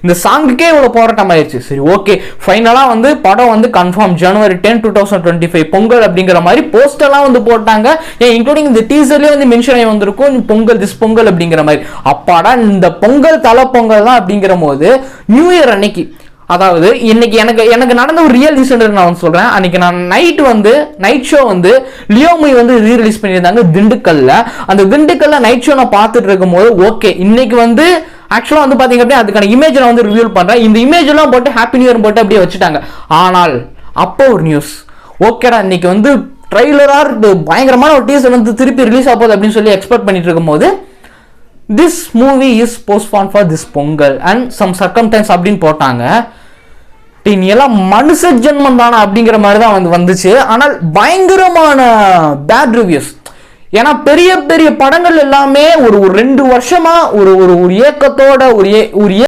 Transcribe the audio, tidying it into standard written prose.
இந்த சாங்குக்கே இவ்வளவு போராட்டம் ஆயிடுச்சு. சரி ஓகே, ஃபைனலா வந்து படம் வந்து கன்ஃபார்ம் January 10, 2025 பொங்கல் அப்படிங்கிற மாதிரி போஸ்டர்லாம் வந்து போட்டாங்க. இன்க்ளூடிங் இந்த டீசர்லயே வந்து மென்ஷன் ஆகி வந்திருக்கும் பொங்கல் திஸ் பொங்கல் அப்படிங்கிற மாதிரி. அப்பாடா இந்த பொங்கல் தலை பொங்கல் தான் அப்படிங்கிற போது நியூ இயர் அன்னைக்கு, அதாவது இன்னைக்கு எனக்கு நடந்த ஒரு ரியல் இன்சிடென்ட் நான் வந்து சொல்றேன். அன்னைக்கு நான் நைட் ஷோ வந்து லியோ மூவி வந்து ரீரிலீஸ் பண்ணியிருந்தாங்க திண்டுக்கல்ல. அந்த திண்டுக்கல்ல நைட் ஷோ நான் பார்த்துட்டு இருக்கும் போது ஓகே, இன்னைக்கு வந்து ஆக்சுவலா வந்து பாத்தீங்க அப்படியே அதுக்கான இமேஜ் நான் வந்து ரிவீல் பண்றேன். இந்த இமேஜ் எல்லாம் போட்டு ஹாப்பி நியூ இயர் போட்டு அப்படியே வச்சுட்டாங்க. ஆனால் அப்போ ஒரு நியூஸ், ஓகேடா இன்னைக்கு வந்து ட்ரெய்லரா பயங்கரமான ஒரு டீசர் வந்து திருப்பி ரிலீஸ் ஆகுது அப்படின்னு சொல்லி எக்ஸ்பெக்ட் பண்ணிட்டு இருக்கும் போது this movie is postponed for this Pongal and some circumstance அப்படின்னு போட்டாங்க. நீ எல்லாம் மனுஷ ஜென்மம் தானா அப்படிங்கிற மாதிரி தான் வந்துச்சு. ஆனால் பயங்கரமான பேட் ரிவ்யூஸ். ஏன்னா பெரிய பெரிய படங்கள் எல்லாமே ஒரு 2 வருஷமா ஒரு ஏக்கத்தோட ஒரு